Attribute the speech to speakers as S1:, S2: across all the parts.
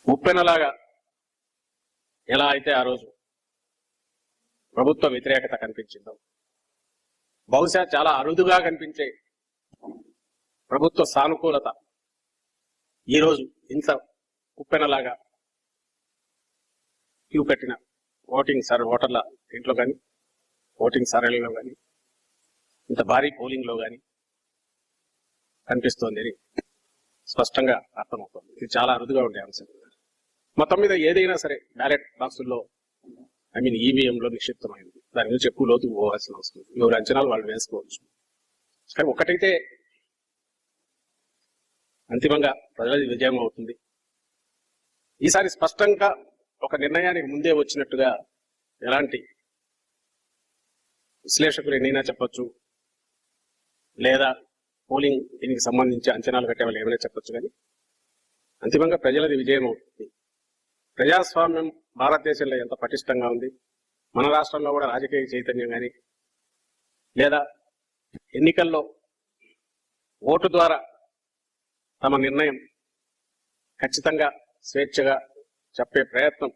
S1: ఉప్పెనలాగా ఎలా అయితే ఆ రోజు ప్రభుత్వ వ్యతిరేకత కనిపించిందో, బహుశా చాలా అరుదుగా కనిపించే ప్రభుత్వ సానుకూలత ఈరోజు ఇంత ఉప్పెనలాగా క్యూ కట్టిన ఓటర్ల ఇంట్లో కానీ, ఓటింగ్ సరళిలో కానీ, ఇంత భారీ పోలింగ్లో కానీ కనిపిస్తోంది అని స్పష్టంగా అర్థమవుతుంది. ఇది చాలా అరుదుగా ఉండే అంశం. మొత్తం మీద ఏదైనా సరే బ్యాలెట్ బాక్సుల్లో ఈవీఎంలో నిక్షిప్తమైంది. దాని గురించి ఎక్కువ లోతు పోవాల్సిన అవసరం, ఎవరి అంచనాలు వాళ్ళు వేసుకోవచ్చు. కానీ ఒకటైతే అంతిమంగా ప్రజలది విజయం అవుతుంది. ఈసారి స్పష్టంగా ఒక నిర్ణయానికి ముందే వచ్చినట్టుగా ఎలాంటి విశ్లేషకులు ఎన్నైనా చెప్పొచ్చు, లేదా పోలింగ్ దీనికి సంబంధించి అంచనాలు కట్టే వాళ్ళు ఏమైనా చెప్పొచ్చు, కానీ అంతిమంగా ప్రజలది విజయం అవుతుంది. ప్రజాస్వామ్యం భారతదేశంలో ఎంత పటిష్టంగా ఉంది, మన రాష్ట్రంలో కూడా రాజకీయ చైతన్యం కానీ, లేదా ఎన్నికల్లో ఓటు ద్వారా తమ నిర్ణయం ఖచ్చితంగా స్వేచ్ఛగా చెప్పే ప్రయత్నం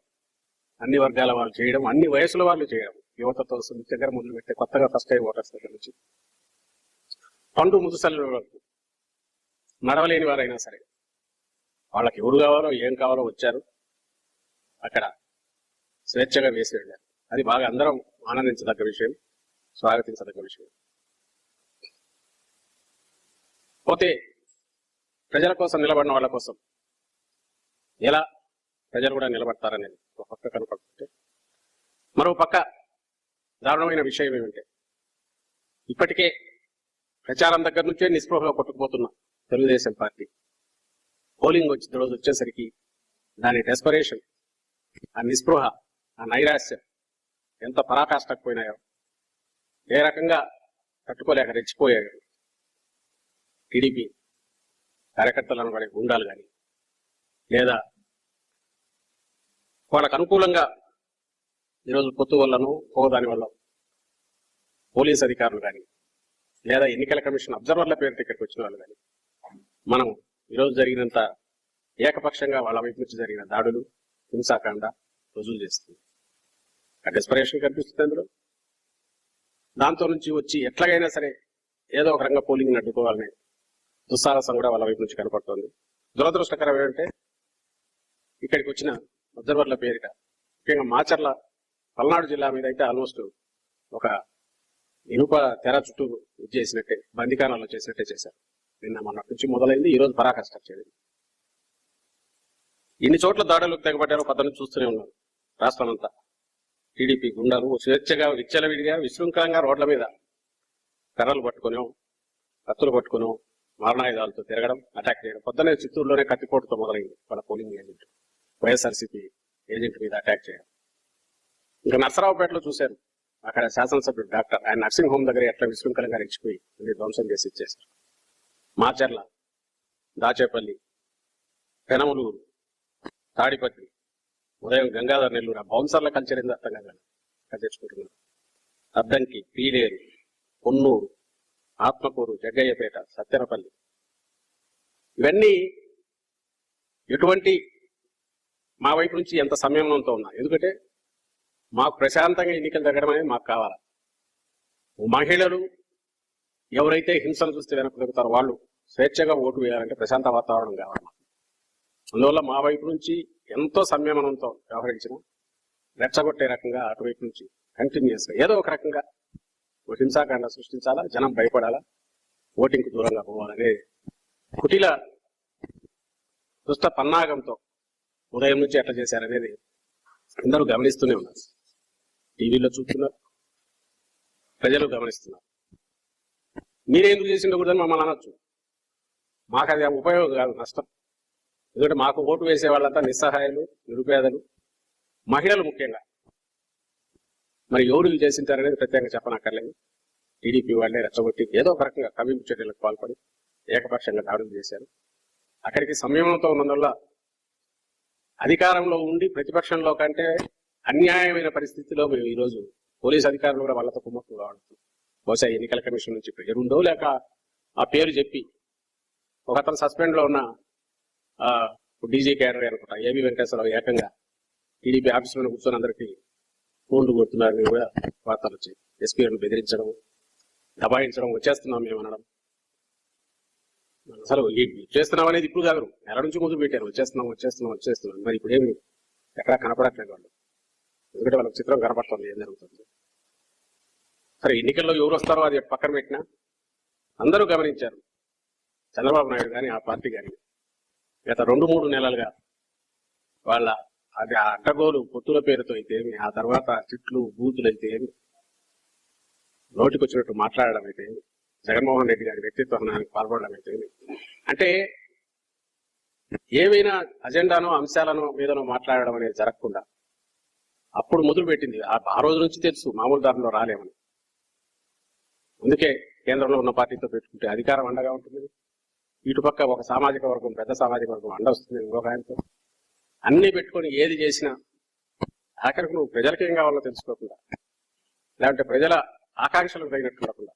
S1: అన్ని వర్గాల వాళ్ళు చేయడం, అన్ని వయసుల వాళ్ళు చేయడం, యువతతో దగ్గర మొదలు పెట్టే కొత్తగా ఫస్ట్ టైం ఓటర్స్ దగ్గర నుంచి పండు ముదుసల వరకు నడవలేని వారైనా సరే వాళ్ళకి ఎవరు కావాలో ఏం కావాలో వచ్చారు, అక్కడ స్వేచ్ఛగా వేసి వెళ్ళారు. అది బాగా అందరం ఆనందించదగ్గ విషయం, స్వాగతించదగ్గ విషయం. పోతే ప్రజల కోసం నిలబడిన వాళ్ళ కోసం ఎలా ప్రజలు కూడా నిలబడతారనేది ఒక పక్క కనపడుతుంటే, మరో పక్క దారుణమైన విషయం ఏమంటే ఇప్పటికే ప్రచారం దగ్గర నుంచే నిస్పృహలో కొట్టుకుపోతున్న తెలుగుదేశం పార్టీ పోలింగ్ రోజు వచ్చేసరికి దాని డెస్పరేషన్, ఆ నిస్పృహ, ఆ నైరాశ్యం ఎంత పరాకాష్ఠకపోయినాయో, ఏ రకంగా తట్టుకోలేక రెచ్చిపోయారు టీడీపీ కార్యకర్తలను పడే గుండాలు కానీ, లేదా వాళ్ళకు అనుకూలంగా ఈరోజు పొత్తు వల్లను దాని వల్ల పోలీస్ అధికారులు కానీ, లేదా ఎన్నికల కమిషన్ అబ్జర్వర్ల పేరుతో ఇక్కడికి వచ్చిన వాళ్ళు కానీ, మనం ఈరోజు జరిగినంత ఏకపక్షంగా వాళ్ళ వైపు నుంచి జరిగిన దాడులు, హింసాకాండ రుజువు చేస్తుంది. ఆ డెస్పరేషన్ కనిపిస్తుంది అందులో. దాంతో నుంచి వచ్చి ఎట్లాగైనా సరే ఏదో ఒక రంగ పోలింగ్ అడ్డుకోవాలనే దుస్సాహసం కూడా వాళ్ళ వైపు నుంచి కనపడుతోంది. దురదృష్టకరం ఏంటంటే ఇక్కడికి వచ్చిన అబ్జర్వర్ల పేరిట ముఖ్యంగా మాచర్ల పల్నాడు జిల్లా మీద అయితే ఆల్మోస్ట్ ఒక ఇనుప తెర చుట్టూ చేసినట్టే, బందికానాల్లో చేసినట్టే చేశారు. నిన్న మొన్నటి నుంచి మొదలైంది, ఈరోజు పరాకాష్ఠ చేయలేదు. ఇన్ని చోట్ల దాడులకు తెగబడ్డారో పద్ధతి చూస్తూనే ఉన్నారు. రాష్ట్రం అంతా టీడీపీ గుండాలు స్వేచ్ఛగా విచ్చలవిడిగా విశృంఖలంగా రోడ్ల మీద కర్రలు పట్టుకునో, కత్తులు పట్టుకునో, మారణాయుధాలతో తిరగడం, అటాక్ చేయడం. పొద్దునే చిత్తూరులోనే కత్తిపోటుతో మొదలైంది వాళ్ళ పోలింగ్ ఏజెంట్, వైఎస్ఆర్సీపీ ఏజెంట్ మీద అటాక్ చేయడం. ఇంకా నర్సరావుపేటలో చూశారు, అక్కడ శాసనసభ్యుడు డాక్టర్ ఆయన నర్సింగ్ హోమ్ దగ్గర ఎట్లా విశృంఖలంగా రెచ్చిపోయి ధ్వంసం చేసి ఇచ్చేశారు. మాచర్ల, దాచేపల్లి, పెనమలూరు, తాడిపత్రి, ఉదయం గంగాధర్ నెల్లూరు, బౌన్సర్ల కల్చర్ ఏందో అర్థం కాదు తెచ్చుకుంటున్నారు. అద్దంకి, పీలేరు, పొన్నూరు, ఆత్మకూరు, జగ్గయ్యపేట, సత్తెనపల్లి, ఇవన్నీ ఎటువంటి మా వైపు నుంచి ఎంత సంయమనంతో ఉన్నా, ఎందుకంటే మాకు ప్రశాంతంగా ఎన్నికలు జరగడం అనేది మాకు కావాలి. మహిళలు ఎవరైతే హింసలు చూస్తే వెనక్కి దొరుకుతారో వాళ్ళు స్వేచ్ఛగా ఓటు వేయాలంటే ప్రశాంత వాతావరణం కావాలి. అందువల్ల మా వైపు నుంచి ఎంతో సంయమనంతో వ్యవహరించిన, రెచ్చగొట్టే రకంగా అటువైపు నుంచి కంటిన్యూస్గా ఏదో ఒక రకంగా హింసాకాండ సృష్టించాలా, జనం భయపడాలా, ఓటింగ్కు దూరంగా పోవాలనే కుటిల దుష్ట పన్నాగంతో ఉదయం నుంచి ఎట్లా చేశారనేది అందరూ గమనిస్తూనే ఉన్నారు. టీవీలో చూస్తున్నారు, ప్రజలు గమనిస్తున్నారు. మీరేందుకు చేసిండో కూడా మమ్మల్ని అనొచ్చు, మాకు అది ఉపయోగం కాదు, నష్టం. ఎందుకంటే మాకు ఓటు వేసే వాళ్ళంతా నిస్సహాయాలు, నిరుపేదలు, మహిళలు ముఖ్యంగా. మరి ఎవరు చేసింటారనేది ప్రత్యేకంగా చెప్పనక్కర్లేదు. టీడీపీ వాళ్ళే రెచ్చగొట్టి ఏదో ఒక రకంగా కవింపు చర్యలకు పాల్పడి ఏకపక్షంగా దాడులు చేశారు. అక్కడికి సంయమనంతో ఉన్నందువల్ల అధికారంలో ఉండి ప్రతిపక్షంలో కంటే అన్యాయమైన పరిస్థితిలో మేము ఈరోజు పోలీస్ అధికారులు కూడా వాళ్ళతో కుమ్మక్కు కావడం, బహుశా ఎన్నికల కమిషన్ నుంచి పేరుండో లేక ఆ పేరు చెప్పి ఒకతను సస్పెండ్ లో ఉన్న డీజీ క్యాడర్ అనుకుంటా ఏబీ వెంకటేశ్వరరావు ఏకంగా టీడీపీ ఆఫీసులో కూర్చొని అందరికీ ఫోన్లు కొడుతున్నారని కూడా వార్తలు వచ్చాయి. ఎస్పీలను బెదిరించడం, దబాయించడం, వచ్చేస్తున్నాం మేము అనడం. అసలు చేస్తున్నాం అనేది ఇప్పుడు కాదు, నెల నుంచి మొదలు పెట్టారు వచ్చేస్తున్నాం. మరి ఇప్పుడు ఏమి ఎక్కడా కనపడట్లేదు వాళ్ళు. ఎందుకంటే వాళ్ళకి చిత్రం కనపడుతుంది ఏం జరుగుతుంది. సరే ఎన్నికల్లో ఎవరు వస్తారో అది పక్కన పెట్టినా అందరూ గమనించారు. చంద్రబాబు నాయుడు కానీ ఆ పార్టీ కానీ గత 2-3 నెలలుగా వాళ్ళ అది ఆ అడ్డగోలు పొత్తుల పేరుతో అయితే ఏమి, ఆ తర్వాత చిట్లు బూతులు అయితే ఏమి, నోటికి వచ్చినట్టు మాట్లాడడం అయితే ఏమి, జగన్మోహన్ రెడ్డి గారి వ్యక్తిత్వ హననానికి పాల్పడడం అయితే ఏమి, అంటే ఏవైనా అజెండానో అంశాలను మీదనో మాట్లాడడం అనేది జరగకుండా అప్పుడు మొదలు పెట్టింది. ఆ రోజు నుంచి తెలుసు మామూలు దారిలో రాలేమని. అందుకే కేంద్రంలో ఉన్న పార్టీతో పెట్టుకుంటే అధికారం అండగా ఉంటుంది, ఇటుపక్క ఒక సామాజిక వర్గం, పెద్ద సామాజిక వర్గం అండ వస్తుంది ఇంకొక ఆయనతో. అన్ని పెట్టుకొని ఏది చేసినా ఆఖరికి నువ్వు ప్రజలకి ఏం కావాలో తెలుసుకోకుండా, లేదంటే ప్రజల ఆకాంక్షలకు తగినట్టు ఉండకుండా,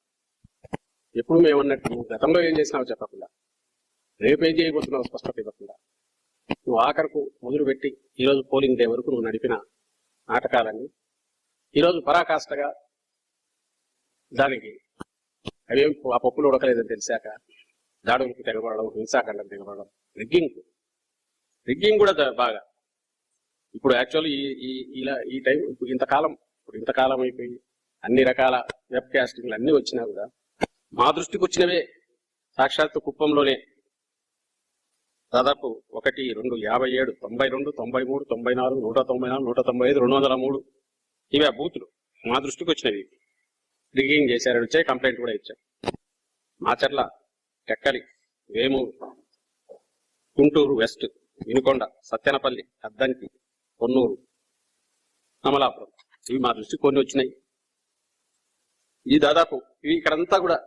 S1: ఎప్పుడు మేమన్నట్టు నువ్వు గతంలో ఏం చేసినావో చెప్పకుండా, రేపేం చేయబోతున్నావు స్పష్టత ఇవ్వకుండా, నువ్వు ఆఖరకు మొదలుపెట్టి ఈరోజు పోలింగ్ డే వరకు నువ్వు నడిపిన నాటకాలన్నీ ఈరోజు పరాకాష్ఠగా దానికి అవేం ఆ పప్పులు ఉడకలేదని తెలిసాక దాడులకు తెగబడడం, హింసాకాండం తెగబడడం, రిగ్గింగ్ కూడా బాగా. ఇప్పుడు యాక్చువల్లీ ఈ టైం ఇప్పుడు ఇంతకాలం అయిపోయి అన్ని రకాల వెబ్ కాస్టింగ్లు అన్ని వచ్చినా కూడా మా దృష్టికి వచ్చినవే సాక్షాత్తు కుప్పంలోనే దాదాపు 1, 2, 57, 92, 93, 94, 194, 195, 203 ఇవే బూతులు మా దృష్టికి వచ్చినవి. రిగ్గింగ్ చేశారని వచ్చాయి, కంప్లైంట్ కూడా ఇచ్చారు. మాచర్ల, టెక్కలి, వేమూరు, గుంటూరు వెస్ట్, వినుకొండ, సత్యనపల్లి, అద్దంకి, కొన్నూరు, అమలాపురం ఇవి మా దృష్టికి కొన్ని వచ్చినాయి. ఈ దాదాపు ఇవి ఇక్కడంతా కూడా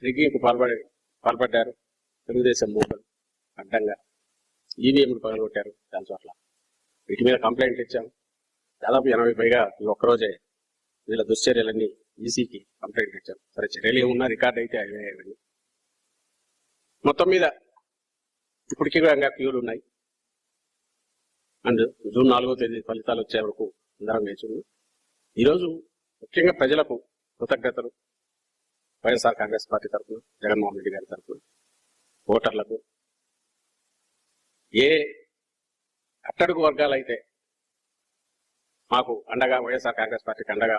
S1: రిగ్గింగ్కు పాల్పడ్డారు. తెలుగుదేశం మూకలు అడ్డంగా ఈవీఎంలు పగలగొట్టారు. దాని చోట్ల వీటి మీద కంప్లైంట్ ఇచ్చాము. దాదాపు 80 పైగా ఈ ఒక్కరోజే వీళ్ళ దుశ్చర్యలన్నీ ఈసీకి కంప్లైంట్ ఇచ్చారు. సరే చర్యలు ఏమున్నా రికార్డ్ అయితే అవన్నీ మొత్తం మీద ఇప్పటికీ కూడా క్యూలు ఉన్నాయి. అండ్ జూన్ 4వ తేదీ ఫలితాలు వచ్చే వరకు అందరం వేచున్నాం. ఈరోజు ముఖ్యంగా ప్రజలకు కృతజ్ఞతలు. వైఎస్ఆర్ కాంగ్రెస్ పార్టీ తరఫున, జగన్మోహన్ రెడ్డి గారి తరఫున, ఓటర్లకు, ఏ అట్టడుగు వర్గాలైతే మాకు అండగా వైఎస్ఆర్ కాంగ్రెస్ పార్టీకి అండగా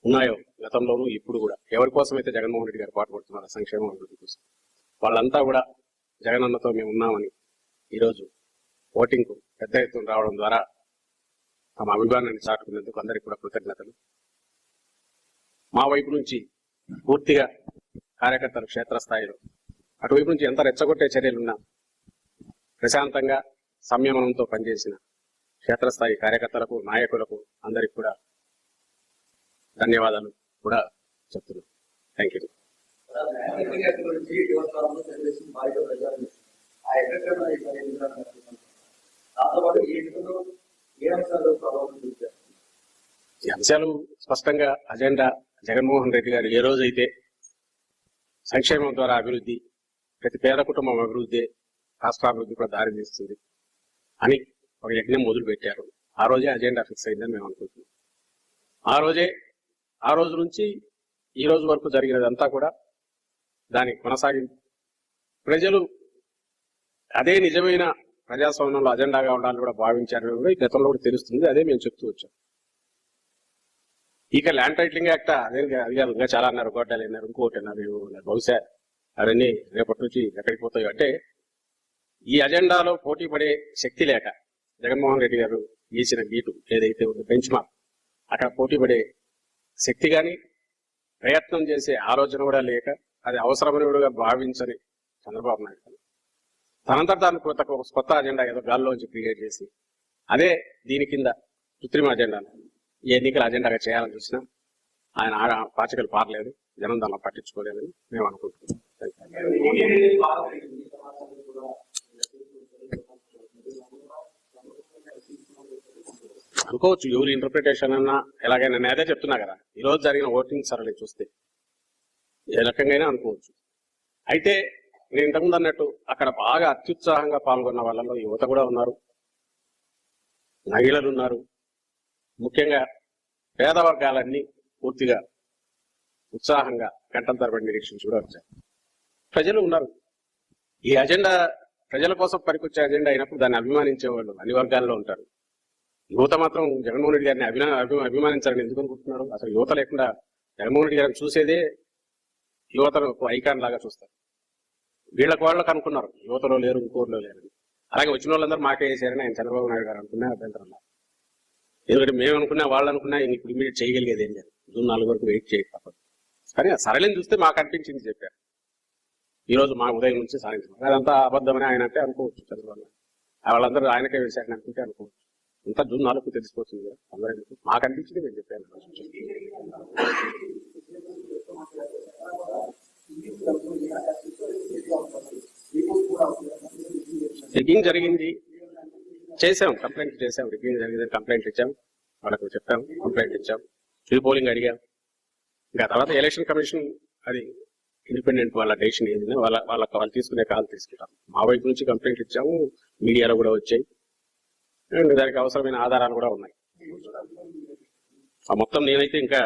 S1: ఉన్నాయో గతంలోనూ ఇప్పుడు కూడా, ఎవరి కోసమైతే జగన్మోహన్ రెడ్డి గారు పాటుపడుతున్నారు సంక్షేమం అభివృద్ధి కోసం, వాళ్ళంతా కూడా జగనన్నతో మేము ఉన్నామని ఈరోజు ఓటింగ్కు పెద్ద ఎత్తున రావడం ద్వారా తమ అభిమానాన్ని చాటుకునేందుకు అందరికీ కూడా కృతజ్ఞతలు. మా వైపు నుంచి పూర్తిగా కార్యకర్తలు క్షేత్రస్థాయిలో అటువైపు నుంచి ఎంత రెచ్చగొట్టే చర్యలున్నా ప్రశాంతంగా సంయమనంతో పనిచేసిన క్షేత్రస్థాయి కార్యకర్తలకు, నాయకులకు అందరికి కూడా ధన్యవాదాలు కూడా చెప్తున్నాను. Thank you. ఈ అంశాలు స్పష్టంగా అజెండా జగన్మోహన్ రెడ్డి గారు ఏ రోజైతే సంక్షేమం ద్వారా అభివృద్ధి, ప్రతి పేద కుటుంబం అభివృద్ధి, రాష్ట్రాభివృద్ధి కూడా దారి తీస్తుంది అని ఒక యజ్ఞం మొదలు పెట్టారు. ఆ రోజే అజెండా ఫిక్స్ అయిందని మేము అనుకుంటున్నాం. ఆ రోజు నుంచి ఈ రోజు వరకు జరిగినదంతా కూడా దాని కొనసాగింపు. ప్రజలు అదే నిజమైన ప్రజాస్వామ్యంలో అజెండాగా ఉండాలని కూడా భావించారు. కూడా ఈ గతంలో కూడా తెలుస్తుంది. అదే మేము చెప్తూ వచ్చాం. ఇక ల్యాండ్ టైటిలింగ్ యాక్ట్ అదే అది కాదు, ఇంకా చాలా అన్నారు, గొడ్డలు అన్నారు, ఇంకోటి అన్నారు. బహుశా అవన్నీ రేపటి నుంచి ఎక్కడికి పోతాయి అంటే, ఈ అజెండాలో పోటీ పడే శక్తి లేక జగన్మోహన్ రెడ్డి గారు గీసిన గీటు ఏదైతే ఉందో బెంచ్ మార్క్, అక్కడ పోటీ పడే శక్తి కానీ ప్రయత్నం చేసే ఆలోచన కూడా లేక, అది అవసరమని కూడా భావించని చంద్రబాబు నాయుడు తనంతట తాను కొత్త అజెండా ఏదో గాల్లోంచి క్రియేట్ చేసి అదే దీని కింద కృత్రిమ అజెండాను ఈ ఎన్నికల అజెండాగా చేయాలని చూసినా ఆయన పాచికలు పారలేదు, జనం దాన్ని పట్టించుకోలేదని మేము అనుకుంటున్నాం. అనుకోవచ్చు ఎవరి ఇంటర్ప్రిటేషన్ అన్నా ఎలాగైనా, నేను అదే చెప్తున్నా కదా, ఈ రోజు జరిగిన ఓటింగ్ సరళి చూస్తే ఏ రకంగా అనుకోవచ్చు. అయితే నేను ఇంతకుముందు అన్నట్టు అక్కడ బాగా అత్యుత్సాహంగా పాల్గొన్న వాళ్ళలో యువత కూడా ఉన్నారు, మహిళలు ఉన్నారు. ముఖ్యంగా పేద వర్గాలన్నీ పూర్తిగా ఉత్సాహంగా గంటల తరబడి నిరీక్షించి కూడా వచ్చారు. ప్రజలు ఉన్నారు. ఈ అజెండా ప్రజల కోసం పనికొచ్చే అజెండా అయినప్పుడు దాన్ని అభిమానించే వాళ్ళు అన్ని వర్గాల్లో ఉంటారు. యువత మాత్రం జగన్మోహన్ రెడ్డి గారిని అభిమానించాలని ఎందుకు అనుకుంటున్నారు? అసలు యువత లేకుండా జగన్మోహన్ రెడ్డి గారిని చూసేదే యువతను ఐకాన్ లాగా చూస్తారు. వాళ్ళకు అనుకున్నారు యువతలో లేరు, ఇంకోరులో లేరు. అలాగే వచ్చిన వాళ్ళందరూ మాకే వేసారని ఆయన చంద్రబాబు నాయుడు గారు అనుకున్నా అభ్యంతరం. ఎందుకంటే మేము అనుకున్నా వాళ్ళు అనుకున్నా ఇప్పుడు ఇమీడియట్ చేయగలిగేది ఏం లేదు. జూన్ 4 వరకు వెయిట్ చేయక తప్పదు. కానీ సరళని చూస్తే మాకు అనిపించింది చెప్పారు. ఈ రోజు మా ఉదయం నుంచి సాధించారు. అదంతా అబద్ధమని ఆయన అంటే అనుకోవచ్చు. చంద్రబాబు నాయుడు వాళ్ళందరూ ఆయనకే వేశారని అనుకుంటే అనుకోవచ్చు. అంతా జూన్ 4 తెలిసిపోతుంది కదా అందరూ. మాకు అనిపించింది నేను చెప్పాను. చెకింగ్ జరిగింది, చేసాం, కంప్లైంట్ చేసాం. రివ్యూయింగ్ జరిగింది, కంప్లైంట్ ఇచ్చాం, వాళ్ళకు చెప్పాం, కంప్లైంట్ ఇచ్చాం, రీపోలింగ్ అడిగాం. ఇంకా తర్వాత ఎలక్షన్ కమిషన్ అది ఇండిపెండెంట్ వాళ్ళ డెసిషన్ ఏంటంటే వాళ్ళు తీసుకునే కాల్ తీసుకుంటాం. మా వైపు నుంచి కంప్లైంట్ ఇచ్చాము, మీడియాలో కూడా వచ్చాయి, దానికి అవసరమైన ఆధారాలు కూడా ఉన్నాయి. మొత్తం నేనైతే ఇంకా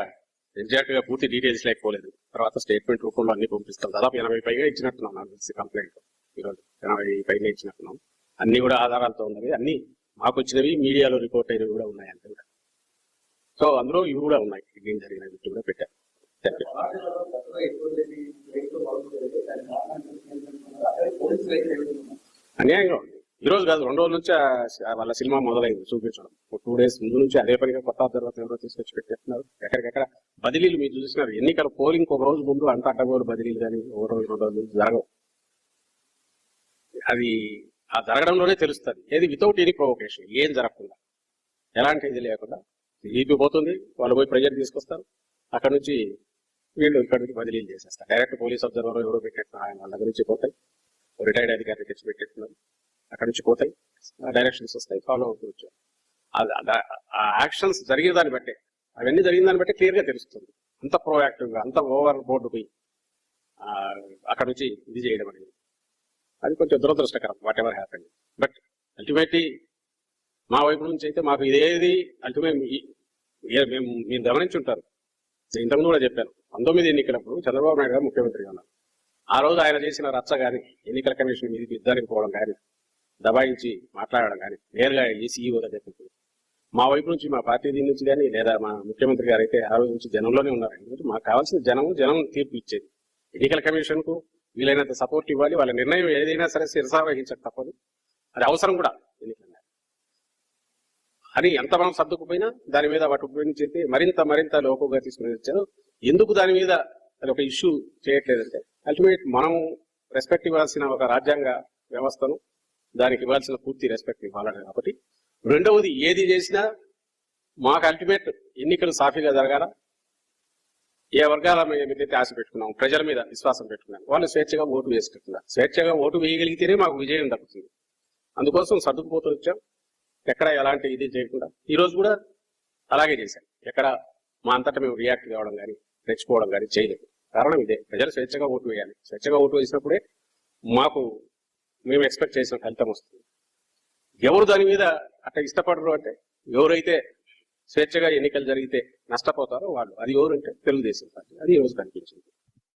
S1: ఎగ్జాక్ట్ గా పూర్తి డీటెయిల్స్ లేకపోలేదు. తర్వాత స్టేట్మెంట్ రూపంలో అన్ని పంపిస్తాం. దాదాపు 80 పైగా ఇచ్చినట్టున్నాం నాకు తెలిసి కంప్లైంట్. ఈరోజు 80 పైగా ఇచ్చినట్టున్నాం. అన్ని కూడా ఆధారాలతో ఉన్నవి, అన్ని మాకు వచ్చినవి, మీడియాలో రిపోర్ట్ అయినవి కూడా ఉన్నాయి అంతే. సో అందులో ఇవి కూడా ఉన్నాయి, ఏం జరిగిన కూడా పెట్టారు. అన్యాయంగా ఉంది. ఈ రోజు కాదు, 2 రోజుల నుంచి వాళ్ళ సినిమా మొదలైంది చూపించడం. 2 days ముందు నుంచి అదే పనిగా కొత్త అబ్జర్వర్ ఎవరో తీసుకొచ్చి పెట్టేస్తున్నారు. ఎక్కడికెక్కడ బదిలీలు మీరు చూసినారు. ఎన్నికల పోలింగ్ ఒక రోజు ముందు అంత అడ్డగోలు బదిలీలు కానీ ఓ రోజు 2 రోజులు జరగవు. అది ఆ జరగడంలోనే తెలుస్తుంది. ఏది వితౌట్ ఎనీ ప్రొవోకేషన్, ఏం జరగకుండా, ఎలాంటి ఇది లేకుండా టీడీపీ పోతుంది, వాళ్ళు పోయి ప్రెజర్ తీసుకొస్తారు. అక్కడ నుంచి వీళ్ళు ఇక్కడ నుంచి బదిలీలు చేసేస్తారు. డైరెక్ట్ పోలీస్ అబ్జర్వర్ ఎవరో పెట్టేస్తున్నారు, ఆయన వాళ్ళ నుంచి పోతాయి. రిటైర్డ్ అధికారి తెచ్చి పెట్టేస్తున్నారు, అక్కడ నుంచి పోతాయి, డైరెక్షన్స్ వస్తాయి, ఫాలో అవుతూ వచ్చారు. ఆ యాక్షన్స్ జరిగే దాన్ని బట్టే, అవన్నీ జరిగిన దాన్ని బట్టే క్లియర్ గా తెలుస్తుంది. అంత ప్రోయాక్టివ్ గా, అంత ఓవర్ బోర్డు పోయి అక్కడ నుంచి ఇది చేయడం అనేది అది కొంచెం దురదృష్టకరం. What ever happened. But ultimately మా వైపు నుంచి అయితే మాకు ఇదేది అల్టిమేట్ మీరు గమనించి ఉంటారు. ఇంతకుముందు కూడా చెప్పాను, 19 ఎన్నికలప్పుడు చంద్రబాబు నాయుడు గారు ముఖ్యమంత్రిగా ఉన్నారు. ఆ రోజు ఆయన చేసిన రచ్చ కానీ, ఎన్నికల కమిషన్ మీదకి యుద్ధానికి పోవడం కానీ, దబాయించి మాట్లాడడం కానీ, నేరుగా ఈసీఈఓ దగ్గర మా వైపు నుంచి, మా పార్టీ దీని నుంచి కానీ, లేదా మా ముఖ్యమంత్రి గారు అయితే ఆ రోజు నుంచి జనంలోనే ఉన్నారు. ఎందుకంటే మాకు కావాల్సిన జనం తీర్పు ఇచ్చేది. ఎన్నికల కమిషన్ కు వీలైనంత సపోర్ట్ ఇవ్వాలి. వాళ్ళ నిర్ణయం ఏదైనా సరే శిరసా వహించక తప్పదు, అది అవసరం కూడా. ఎన్నికల అని ఎంత మనం సర్దుకుపోయినా దాని మీద వాటి ఉపయోగించి మరింత లోపుగా తీసుకుని వచ్చారు. ఎందుకు దాని మీద అది ఒక ఇష్యూ చేయట్లేదంటే, అల్టిమేట్ మనం రెస్పెక్ట్ ఇవ్వాల్సిన ఒక రాజ్యాంగ వ్యవస్థను, దానికి ఇవ్వాల్సిన పూర్తి రెస్పెక్ట్ ఇవ్వాలని. కాబట్టి రెండవది, ఏది చేసినా మాకు అల్టిమేట్ ఎన్నికలు సాఫీగా జరగాల. ఏ వర్గాల మీదైతే ఆశ పెట్టుకున్నాం, ప్రజల మీద విశ్వాసం పెట్టుకున్నాం, వాళ్ళు స్వేచ్ఛగా ఓటు వేసుకుంటున్నారు. స్వేచ్ఛగా ఓటు వేయగలిగితేనే మాకు విజయం దక్కుతుంది. అందుకోసం సర్దుకుపోతూ వచ్చాం, ఎక్కడ ఎలాంటి ఇది చేయకుండా. ఈ రోజు కూడా అలాగే చేశాం. ఎక్కడ మా అంతటా మేము రియాక్ట్ కావడం కానీ, రెచ్చిపోవడం కానీ చేయలేదు. కారణం ఇదే, ప్రజలు స్వేచ్ఛగా ఓటు వేయాలి. స్వేచ్ఛగా ఓటు వేసినప్పుడే మేము ఎక్స్పెక్ట్ చేసిన ఫలితం వస్తుంది. ఎవరు దాని మీద అట్లా ఇష్టపడరు అంటే, ఎవరైతే స్వేచ్ఛగా ఎన్నికలు జరిగితే నష్టపోతారో వాళ్ళు. అది ఎవరంటే తెలుగుదేశం పార్టీ. అది ఈ రోజు కనిపించింది.